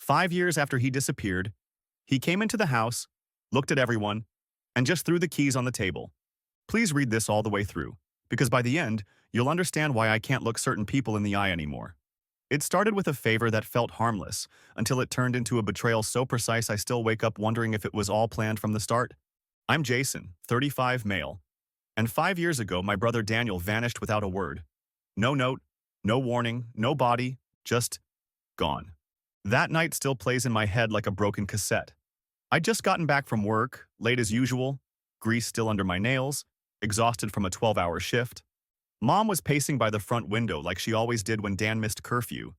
5 years after he disappeared, he came into the house, looked at everyone, and just threw the keys on the table. Please read this all the way through, because by the end, you'll understand why I can't look certain people in the eye anymore. It started with a favor that felt harmless, until it turned into a betrayal so precise I still wake up wondering if it was all planned from the start. I'm Jason, 35, male. And 5 years ago, my brother Daniel vanished without a word. No note, no warning, no body, just gone. That night still plays in my head like a broken cassette. I'd just gotten back from work, late as usual, grease still under my nails, exhausted from a 12-hour shift. Mom was pacing by the front window like she always did when Dan missed curfew.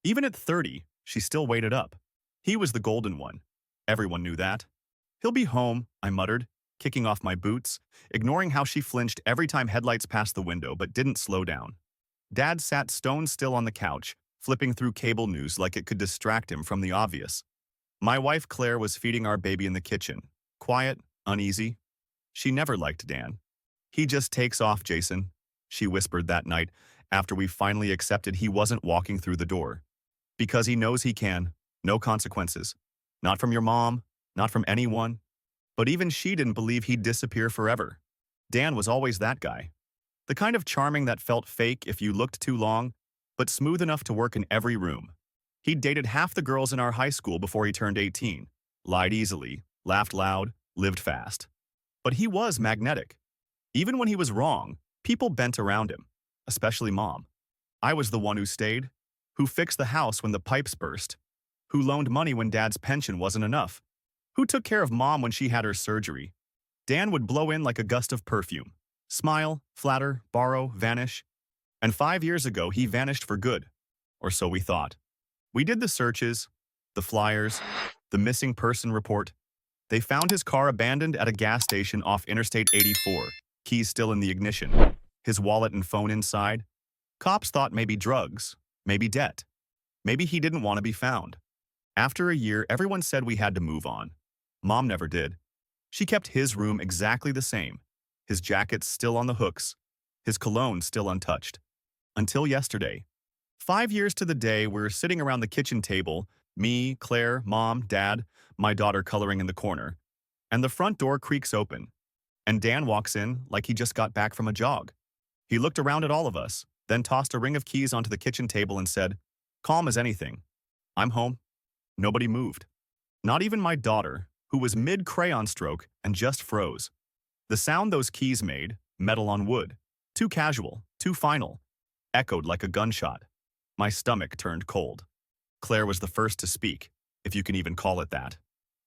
Even at 30, she still waited up. He was the golden one. Everyone knew that. He'll be home, I muttered, kicking off my boots, ignoring how she flinched every time headlights passed the window but didn't slow down. Dad sat stone still on the couch, flipping through cable news like it could distract him from the obvious. My wife Claire was feeding our baby in the kitchen, quiet, uneasy. She never liked Dan. He just takes off, Jason, she whispered that night after we finally accepted he wasn't walking through the door. Because he knows he can, no consequences. Not from your mom, not from anyone. But even she didn't believe he'd disappear forever. Dan was always that guy. The kind of charming that felt fake if you looked too long, but smooth enough to work in every room. He'd dated half the girls in our high school before he turned 18, lied easily, laughed loud, lived fast. But he was magnetic. Even when he was wrong, people bent around him, especially Mom. I was the one who stayed, who fixed the house when the pipes burst, who loaned money when Dad's pension wasn't enough, who took care of Mom when she had her surgery. Dan would blow in like a gust of perfume. Smile, flatter, borrow, vanish. And 5 years ago, he vanished for good. Or so we thought. We did the searches, the flyers, the missing person report. They found his car abandoned at a gas station off Interstate 84, keys still in the ignition, his wallet and phone inside. Cops thought maybe drugs, maybe debt. Maybe he didn't want to be found. After a year, everyone said we had to move on. Mom never did. She kept his room exactly the same, his jackets still on the hooks, his cologne still untouched. Until yesterday. 5 years to the day, we're sitting around the kitchen table, me, Claire, Mom, Dad, my daughter coloring in the corner, and the front door creaks open, and Dan walks in like he just got back from a jog. He looked around at all of us, then tossed a ring of keys onto the kitchen table and said, calm as anything, I'm home. Nobody moved. Not even my daughter, who was mid-crayon stroke and just froze. The sound those keys made, metal on wood, too casual, too final, echoed like a gunshot. My stomach turned cold. Claire was the first to speak, if you can even call it that.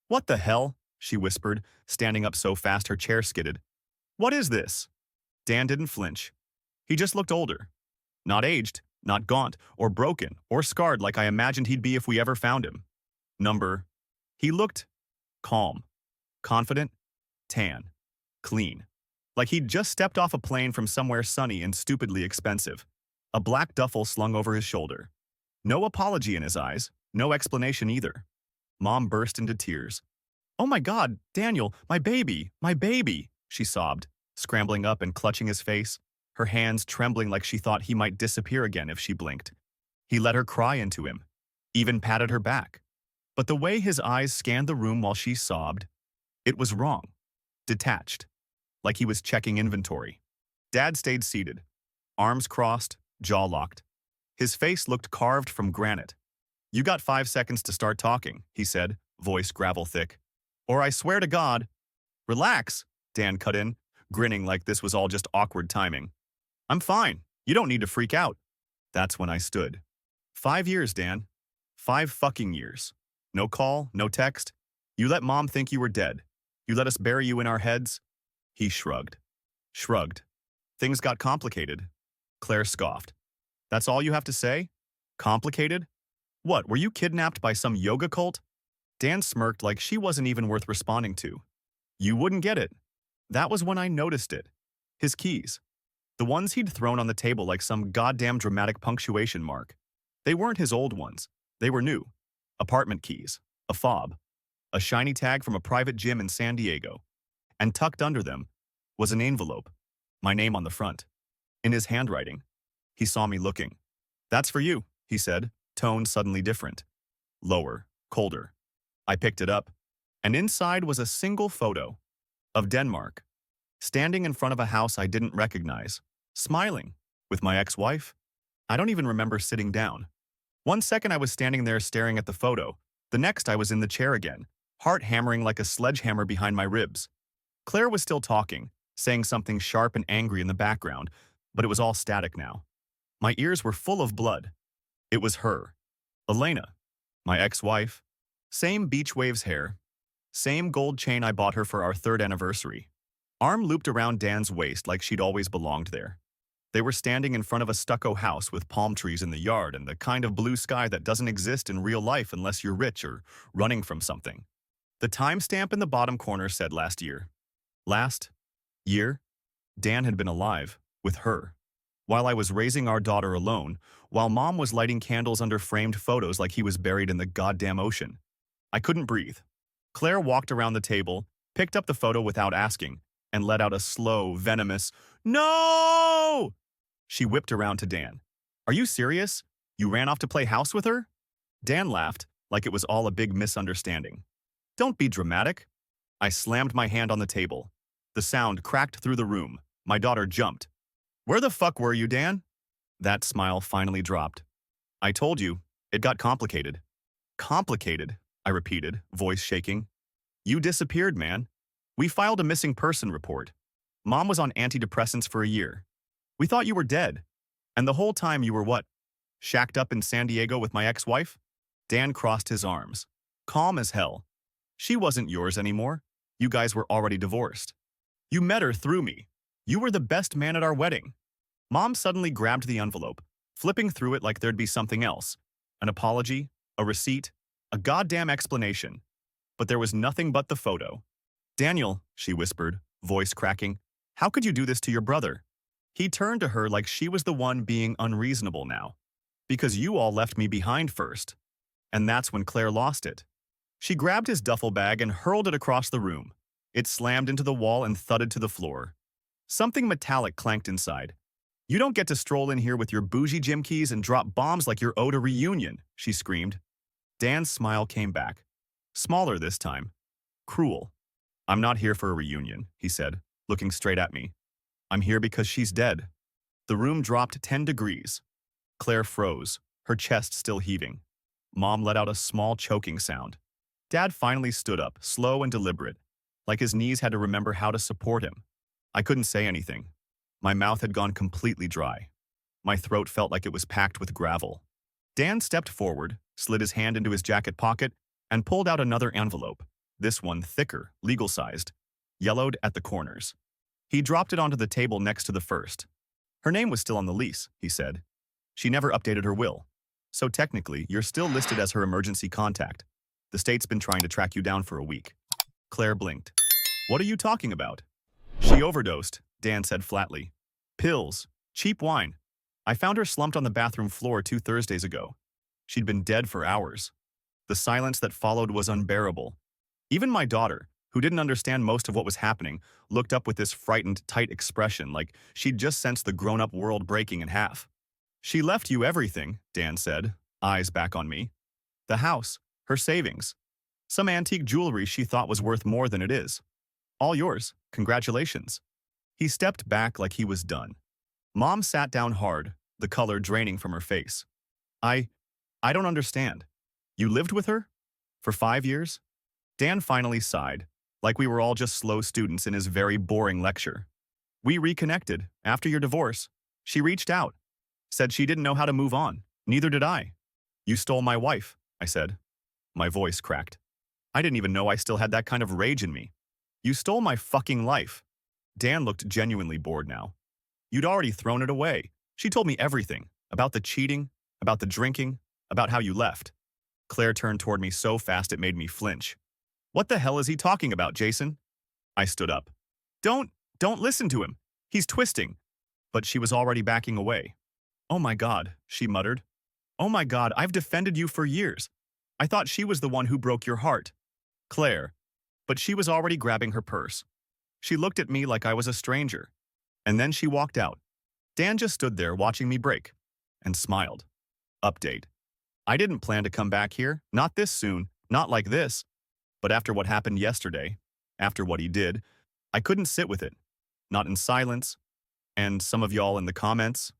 What the hell? She whispered, standing up so fast her chair skidded. What is this? Dan didn't flinch. He just looked older. Not aged, not gaunt, or broken, or scarred like I imagined he'd be if we ever found him. He looked calm, confident, tan, clean. Like he'd just stepped off a plane from somewhere sunny and stupidly expensive. A black duffel slung over his shoulder. No apology in his eyes, no explanation either. Mom burst into tears. Oh my God, Daniel, my baby, she sobbed, scrambling up and clutching his face, her hands trembling like she thought he might disappear again if she blinked. He let her cry into him, even patted her back. But the way his eyes scanned the room while she sobbed, it was wrong. Detached. Like he was checking inventory. Dad stayed seated, arms crossed, jaw locked. His face looked carved from granite. You got 5 seconds to start talking, he said, voice gravel thick. Or I swear to God. Relax, Dan cut in, grinning like this was all just awkward timing. I'm fine. You don't need to freak out. That's when I stood. 5 years, Dan. 5 fucking years. No call, no text. You let Mom think you were dead. You let us bury you in our heads. He shrugged. Shrugged. Things got complicated. Claire scoffed. That's all you have to say? Complicated? What, were you kidnapped by some yoga cult? Dan smirked like she wasn't even worth responding to. You wouldn't get it. That was when I noticed it. His keys. The ones he'd thrown on the table like some goddamn dramatic punctuation mark. They weren't his old ones. They were new. Apartment keys. A fob. A shiny tag from a private gym in San Diego. And tucked under them was an envelope. My name on the front. In his handwriting. He saw me looking. That's for you, he said, tone suddenly different. Lower, colder. I picked it up, and inside was a single photo of Denmark, standing in front of a house I didn't recognize, smiling, with my ex-wife. I don't even remember sitting down. One second I was standing there staring at the photo. The next I was in the chair again, heart hammering like a sledgehammer behind my ribs. Claire was still talking, saying something sharp and angry in the background, but it was all static now. My ears were full of blood. It was her. Elena, my ex-wife. Same beach waves hair. Same gold chain I bought her for our 3rd anniversary. Arm looped around Dan's waist like she'd always belonged there. They were standing in front of a stucco house with palm trees in the yard and the kind of blue sky that doesn't exist in real life unless you're rich or running from something. The timestamp in the bottom corner said last year. Last year, Dan had been alive, with her. While I was raising our daughter alone, while Mom was lighting candles under framed photos like he was buried in the goddamn ocean. I couldn't breathe. Claire walked around the table, picked up the photo without asking, and let out a slow, venomous, "No!" She whipped around to Dan. "Are you serious? You ran off to play house with her?" Dan laughed, like it was all a big misunderstanding. "Don't be dramatic." I slammed my hand on the table. The sound cracked through the room. My daughter jumped. "Where the fuck were you, Dan?" That smile finally dropped. "I told you, it got complicated." "Complicated?" I repeated, voice shaking. "You disappeared, man. We filed a missing person report. Mom was on antidepressants for a year. We thought you were dead. And the whole time you were what? Shacked up in San Diego with my ex-wife?" Dan crossed his arms. Calm as hell. "She wasn't yours anymore. You guys were already divorced. You met her through me. You were the best man at our wedding." Mom suddenly grabbed the envelope, flipping through it like there'd be something else. An apology, a receipt, a goddamn explanation. But there was nothing but the photo. "Daniel," she whispered, voice cracking, "how could you do this to your brother?" He turned to her like she was the one being unreasonable now. "Because you all left me behind first." And that's when Claire lost it. She grabbed his duffel bag and hurled it across the room. It slammed into the wall and thudded to the floor. Something metallic clanked inside. "You don't get to stroll in here with your bougie gym keys and drop bombs like you're owed a reunion," she screamed. Dan's smile came back. Smaller this time. Cruel. "I'm not here for a reunion," he said, looking straight at me. "I'm here because she's dead." The room dropped 10 degrees. Claire froze, her chest still heaving. Mom let out a small choking sound. Dad finally stood up, slow and deliberate, like his knees had to remember how to support him. I couldn't say anything. My mouth had gone completely dry. My throat felt like it was packed with gravel. Dan stepped forward, slid his hand into his jacket pocket, and pulled out another envelope, this one thicker, legal-sized, yellowed at the corners. He dropped it onto the table next to the first. "Her name was still on the lease," he said. "She never updated her will. So technically, you're still listed as her emergency contact. The state's been trying to track you down for a week." Claire blinked. "What are you talking about?" "She overdosed," Dan said flatly. "Pills. Cheap wine. I found her slumped on the bathroom floor 2 Thursdays ago. She'd been dead for hours." The silence that followed was unbearable. Even my daughter, who didn't understand most of what was happening, looked up with this frightened, tight expression like she'd just sensed the grown-up world breaking in half. "She left you everything," Dan said, eyes back on me. "The house, her savings, some antique jewelry she thought was worth more than it is. All yours, congratulations." He stepped back like he was done. Mom sat down hard, the color draining from her face. I don't understand. You lived with her? For 5 years?" Dan finally sighed, like we were all just slow students in his very boring lecture. "We reconnected, after your divorce. She reached out. Said she didn't know how to move on. Neither did I." "You stole my wife," I said. My voice cracked. I didn't even know I still had that kind of rage in me. "You stole my fucking life." Dan looked genuinely bored now. "You'd already thrown it away. She told me everything. About the cheating, about the drinking, about how you left." Claire turned toward me so fast it made me flinch. "What the hell is he talking about, Jason?" I stood up. Don't listen to him. He's twisting." But she was already backing away. "Oh my God," she muttered. "Oh my God, I've defended you for years. I thought she was the one who broke your heart." Claire. But she was already grabbing her purse. She looked at me like I was a stranger. And then she walked out. Dan just stood there watching me break. And smiled. Update. I didn't plan to come back here, not this soon, Not like this, but after what happened yesterday, after what he did, I couldn't sit with it. Not in silence. And some of y'all in the comments,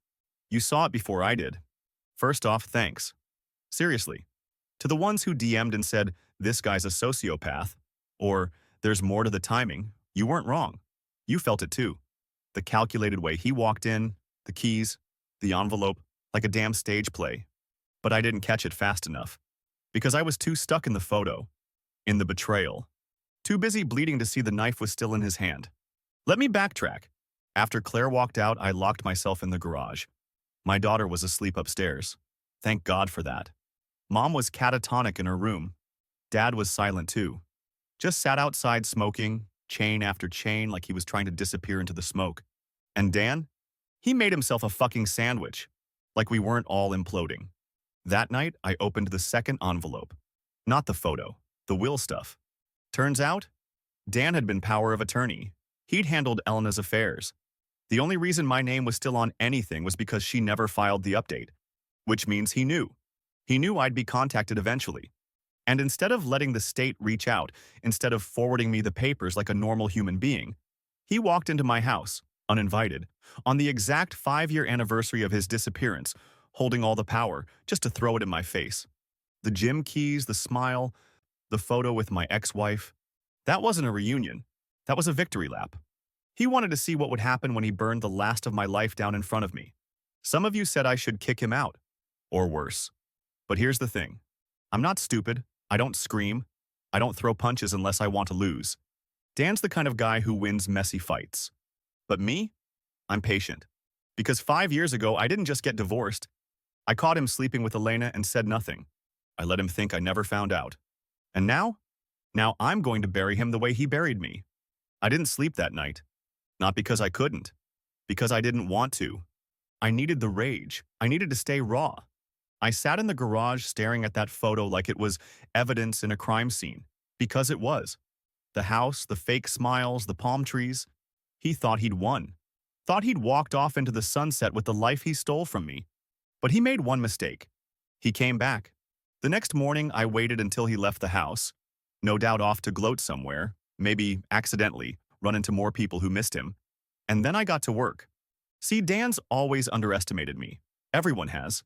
you saw it before I did. First off, thanks. Seriously. To the ones who DM'd and said, this guy's a sociopath, or there's more to the timing, you weren't wrong. You felt it too. The calculated way he walked in, the keys, the envelope, like a damn stage play. But I didn't catch it fast enough. Because I was too stuck in the photo, in the betrayal. Too busy bleeding to see the knife was still in his hand. Let me backtrack. After Claire walked out, I locked myself in the garage. My daughter was asleep upstairs. Thank God for that. Mom was catatonic in her room. Dad was silent too. Just sat outside smoking, chain after chain like he was trying to disappear into the smoke. And Dan? He made himself a fucking sandwich, like we weren't all imploding. That night, I opened the second envelope. Not the photo, the will stuff. Turns out, Dan had been power of attorney. He'd handled Elena's affairs. The only reason my name was still on anything was because she never filed the update. Which means he knew. He knew I'd be contacted eventually. And instead of letting the state reach out, instead of forwarding me the papers like a normal human being, he walked into my house, uninvited, on the exact 5-year anniversary of his disappearance, holding all the power, just to throw it in my face. The gym keys, the smile, the photo with my ex-wife. That wasn't a reunion. That was a victory lap. He wanted to see what would happen when he burned the last of my life down in front of me. Some of you said I should kick him out. Or worse. But here's the thing. I'm not stupid. I don't scream. I don't throw punches unless I want to lose. Dan's the kind of guy who wins messy fights. But me? I'm patient. Because 5 years ago, I didn't just get divorced. I caught him sleeping with Elena and said nothing. I let him think I never found out. And now? Now I'm going to bury him the way he buried me. I didn't sleep that night. Not because I couldn't. Because I didn't want to. I needed the rage. I needed to stay raw. I sat in the garage staring at that photo like it was evidence in a crime scene. Because it was. The house, the fake smiles, the palm trees. He thought he'd won. Thought he'd walked off into the sunset with the life he stole from me. But he made one mistake. He came back. The next morning, I waited until he left the house. No doubt off to gloat somewhere, maybe accidentally, run into more people who missed him. And then I got to work. See, Dan's always underestimated me. Everyone has.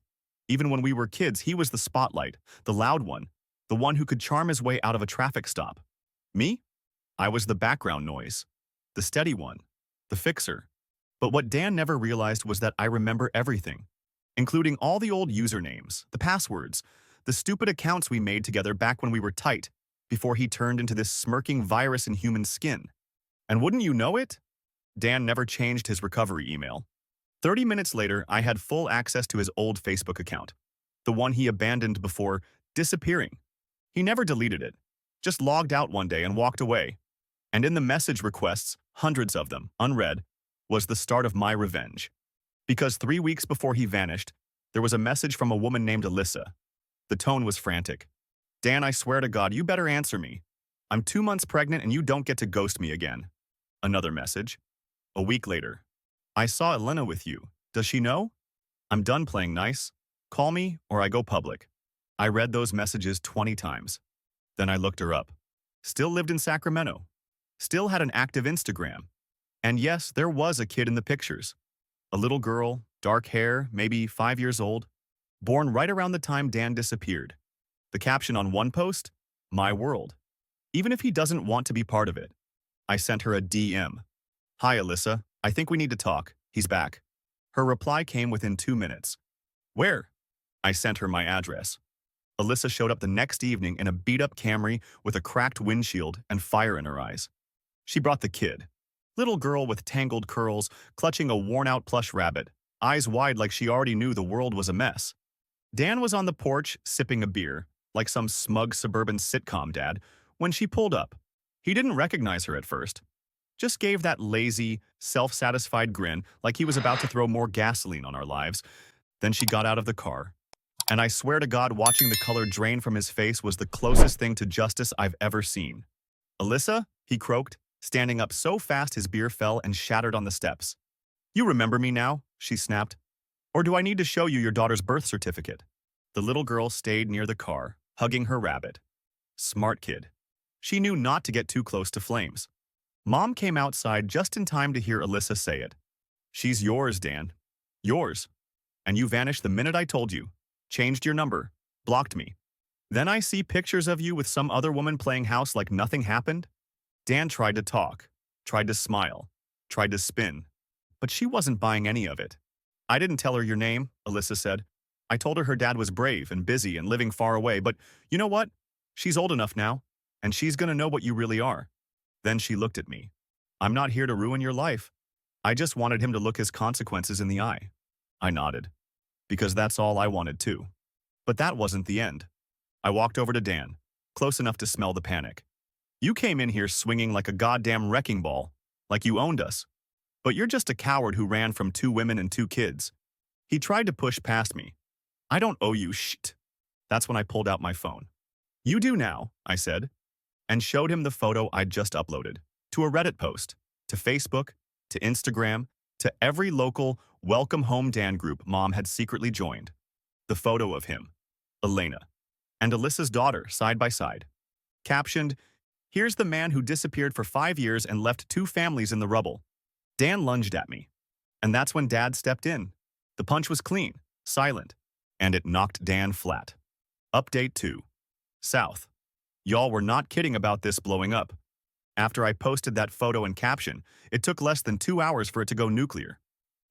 Even when we were kids, he was the spotlight, the loud one, the one who could charm his way out of a traffic stop. Me? I was the background noise, the steady one, the fixer. But what Dan never realized was that I remember everything, including all the old usernames, the passwords, the stupid accounts we made together back when we were tight, before he turned into this smirking virus in human skin. And wouldn't you know it? Dan never changed his recovery email. 30 minutes later, I had full access to his old Facebook account, the one he abandoned before disappearing. He never deleted it, just logged out one day and walked away. And in the message requests, hundreds of them, unread, was the start of my revenge. Because 3 weeks before he vanished, there was a message from a woman named Alyssa. The tone was frantic. Dan, I swear to God, you better answer me. I'm 2 months pregnant and you don't get to ghost me again. Another message. A week later. I saw Elena with you. Does she know? I'm done playing nice. Call me or I go public. I read those messages 20 times. Then I looked her up. Still lived in Sacramento. Still had an active Instagram. And yes, there was a kid in the pictures. A little girl, dark hair, maybe 5 years old, born right around the time Dan disappeared. The caption on one post, My World. Even if he doesn't want to be part of it. I sent her a DM. Hi, Alyssa. I think we need to talk. He's back. Her reply came within 2 minutes. Where? I sent her my address. Alyssa showed up the next evening in a beat-up Camry with a cracked windshield and fire in her eyes. She brought the kid. Little girl with tangled curls, clutching a worn-out plush rabbit, eyes wide like she already knew the world was a mess. Dan was on the porch, sipping a beer, like some smug suburban sitcom dad, when she pulled up. He didn't recognize her at first. Just gave that lazy, self-satisfied grin like he was about to throw more gasoline on our lives. Then she got out of the car. And I swear to God, watching the color drain from his face was the closest thing to justice I've ever seen. Alyssa? He croaked, standing up so fast his beer fell and shattered on the steps. You remember me now? She snapped. Or do I need to show you your daughter's birth certificate? The little girl stayed near the car, hugging her rabbit. Smart kid. She knew not to get too close to flames. Mom came outside just in time to hear Alyssa say it. "She's yours, Dan. Yours. And you vanished the minute I told you. Changed your number. Blocked me. Then I see pictures of you with some other woman playing house like nothing happened." Dan tried to talk, tried to smile, tried to spin, but she wasn't buying any of it. "I didn't tell her your name," Alyssa said. "I told her dad was brave and busy and living far away, but you know what? She's old enough now, and she's gonna know what you really are." Then she looked at me. "I'm not here to ruin your life. I just wanted him to look his consequences in the eye." I nodded, because that's all I wanted too. But that wasn't the end. I walked over to Dan, close enough to smell the panic. "You came in here swinging like a goddamn wrecking ball, like you owned us. But you're just a coward who ran from 2 women and 2 kids." He tried to push past me. "I don't owe you shit." That's when I pulled out my phone. "You do now," I said, and showed him the photo I'd just uploaded, to a Reddit post, to Facebook, to Instagram, to every local Welcome Home Dan group Mom had secretly joined. The photo of him, Elena, and Alyssa's daughter side by side. Captioned, "Here's the man who disappeared for 5 years and left 2 families in the rubble." Dan lunged at me, and that's when Dad stepped in. The punch was clean, silent, and it knocked Dan flat. Update 2. South. Y'all were not kidding about this blowing up. After I posted that photo and caption, it took less than 2 hours for it to go nuclear.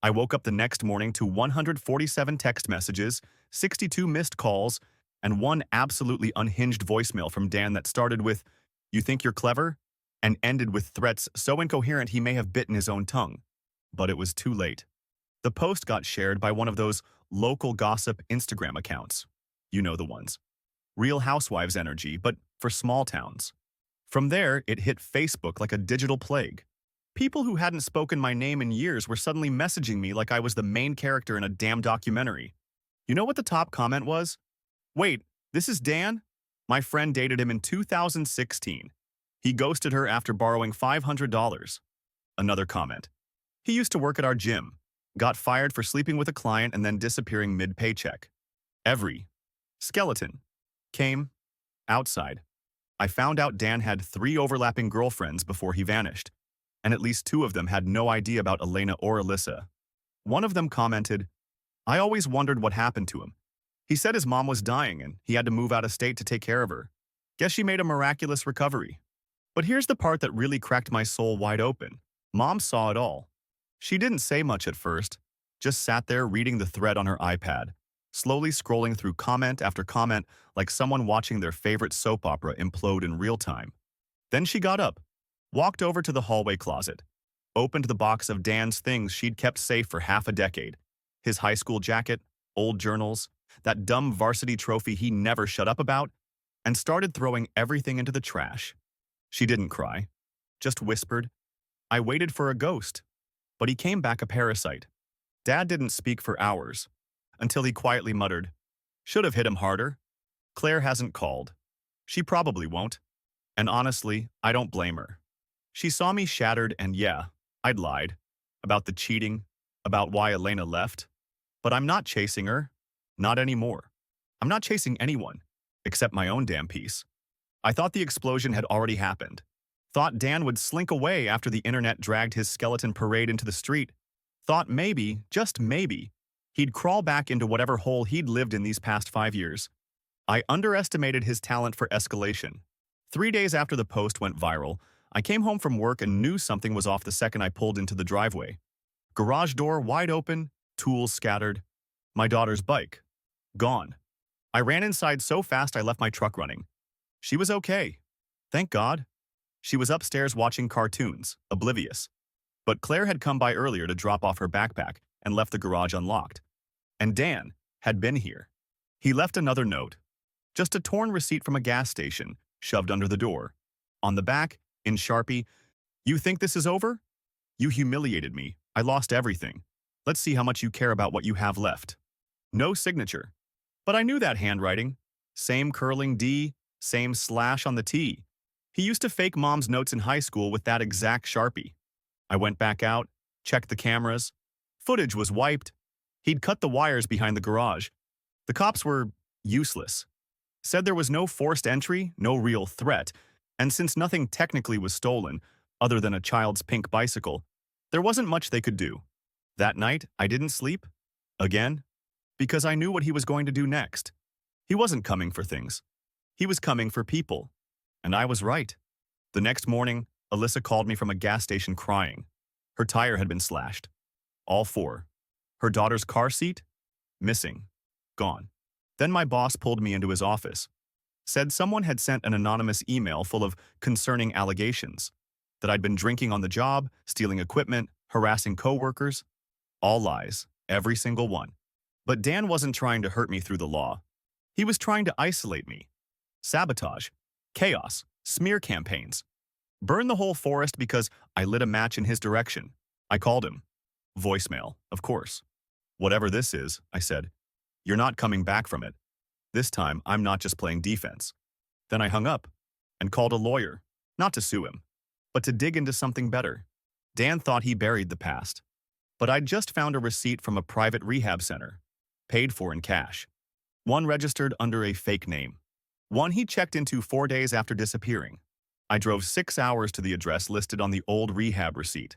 I woke up the next morning to 147 text messages, 62 missed calls, and 1 absolutely unhinged voicemail from Dan that started with, "You think you're clever?" and ended with threats so incoherent he may have bitten his own tongue. But it was too late. The post got shared by one of those local gossip Instagram accounts. You know the ones. Real Housewives energy, but for small towns. From there, it hit Facebook like a digital plague. People who hadn't spoken my name in years were suddenly messaging me like I was the main character in a damn documentary. You know what the top comment was? "Wait, this is Dan? My friend dated him in 2016. He ghosted her after borrowing $500. Another comment. "He used to work at our gym. Got fired for sleeping with a client and then disappearing mid-paycheck." Every skeleton came outside. I found out Dan had 3 overlapping girlfriends before he vanished, and at least 2 of them had no idea about Elena or Alyssa. One of them commented, "I always wondered what happened to him. He said his mom was dying and he had to move out of state to take care of her. Guess she made a miraculous recovery." But here's the part that really cracked my soul wide open. Mom saw it all. She didn't say much at first, just sat there reading the thread on her iPad, slowly scrolling through comment after comment like someone watching their favorite soap opera implode in real time. Then she got up, walked over to the hallway closet, opened the box of Dan's things she'd kept safe for half a decade, his high school jacket, old journals, that dumb varsity trophy he never shut up about, and started throwing everything into the trash. She didn't cry, just whispered, "I waited for a ghost, but he came back a parasite." Dad didn't speak for hours, until he quietly muttered, "Should have hit him harder. Claire hasn't called. She probably won't. And honestly, I don't blame her. She saw me shattered and yeah, I'd lied. About the cheating, about why Elena left. But I'm not chasing her. Not anymore. I'm not chasing anyone, except my own damn peace. I thought the explosion had already happened. Thought Dan would slink away after the internet dragged his skeleton parade into the street. Thought maybe, just maybe, he'd crawl back into whatever hole he'd lived in these past 5 years. I underestimated his talent for escalation. 3 days after the post went viral, I came home from work and knew something was off the second I pulled into the driveway. Garage door wide open, tools scattered. My daughter's bike. Gone. I ran inside so fast I left my truck running. She was okay. Thank God. She was upstairs watching cartoons, oblivious. But Claire had come by earlier to drop off her backpack and left the garage unlocked. And Dan had been here. He left another note. Just a torn receipt from a gas station, shoved under the door. On the back, in Sharpie, "You think this is over? You humiliated me. I lost everything. Let's see how much you care about what you have left." No signature. But I knew that handwriting. Same curling D, same slash on the T. He used to fake Mom's notes in high school with that exact Sharpie. I went back out, checked the cameras. Footage was wiped. He'd cut the wires behind the garage. The cops were useless. Said there was no forced entry, no real threat, and since nothing technically was stolen, other than a child's pink bicycle, there wasn't much they could do. That night, I didn't sleep. Again, because I knew what he was going to do next. He wasn't coming for things. He was coming for people. And I was right. The next morning, Alyssa called me from a gas station crying. Her tire had been slashed. All four. Her daughter's car seat? Missing. Gone. Then my boss pulled me into his office. Said someone had sent an anonymous email full of concerning allegations. That I'd been drinking on the job, stealing equipment, harassing coworkers. All lies. Every single one. But Dan wasn't trying to hurt me through the law. He was trying to isolate me. Sabotage. Chaos. Smear campaigns. Burn the whole forest because I lit a match in his direction. I called him. Voicemail, of course. Whatever this is, I said. You're not coming back from it. This time, I'm not just playing defense. Then I hung up and called a lawyer, not to sue him, but to dig into something better. Dan thought he buried the past. But I'd just found a receipt from a private rehab center, paid for in cash. One registered under a fake name. One he checked into 4 days after disappearing. I drove 6 hours to the address listed on the old rehab receipt.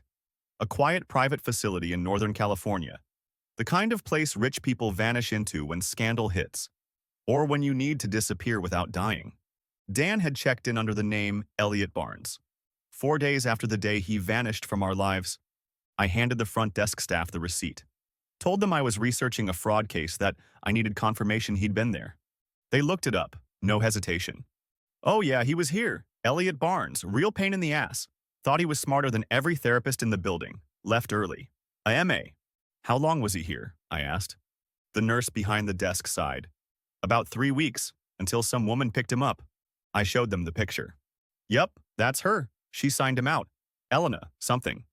A quiet private facility in Northern California. The kind of place rich people vanish into when scandal hits, or when you need to disappear without dying. Dan had checked in under the name Elliot Barnes. 4 days after the day he vanished from our lives, I handed the front desk staff the receipt. Told them I was researching a fraud case that I needed confirmation he'd been there. They looked it up, no hesitation. Oh yeah, he was here. Elliot Barnes, real pain in the ass. Thought he was smarter than every therapist in the building. Left early. A MA. How long was he here? I asked. The nurse behind the desk sighed. About 3 weeks, until some woman picked him up. I showed them the picture. Yup, that's her. She signed him out. Elena, something.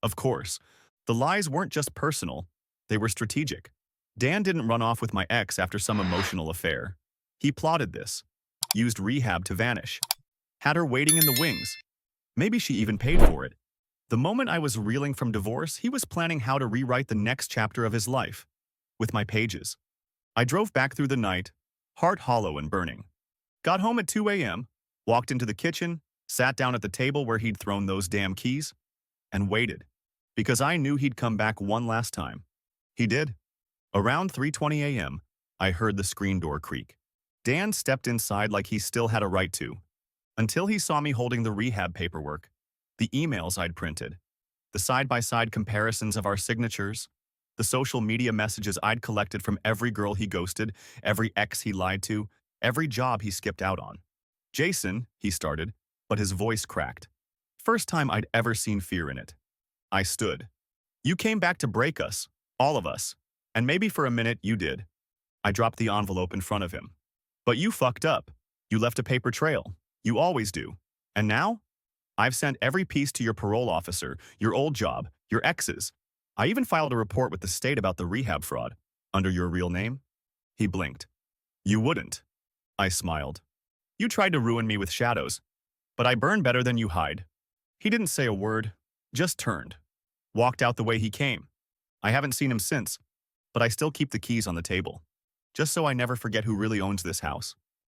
Of course, the lies weren't just personal. They were strategic. Dan didn't run off with my ex after some emotional affair. He plotted this. Used rehab to vanish. Had her waiting in the wings. Maybe she even paid for it. The moment I was reeling from divorce, he was planning how to rewrite the next chapter of his life. With my pages. I drove back through the night, heart hollow and burning. Got home at 2 a.m., walked into the kitchen, sat down at the table where he'd thrown those damn keys, and waited. Because I knew he'd come back one last time. He did. Around 3:20 a.m., I heard the screen door creak. Dan stepped inside like he still had a right to. Until he saw me holding the rehab paperwork, the emails I'd printed, the side-by-side comparisons of our signatures, the social media messages I'd collected from every girl he ghosted, every ex he lied to, every job he skipped out on. Jason, he started, but his voice cracked. First time I'd ever seen fear in it. I stood. You came back to break us, all of us, and maybe for a minute you did. I dropped the envelope in front of him. But you fucked up. You left a paper trail. You always do. And now? I've sent every piece to your parole officer, your old job, your exes. I even filed a report with the state about the rehab fraud. Under your real name? He blinked. You wouldn't. I smiled. You tried to ruin me with shadows. But I burn better than you hide. He didn't say a word, just turned. Walked out the way he came. I haven't seen him since, but I still keep the keys on the table. Just so I never forget who really owns this house.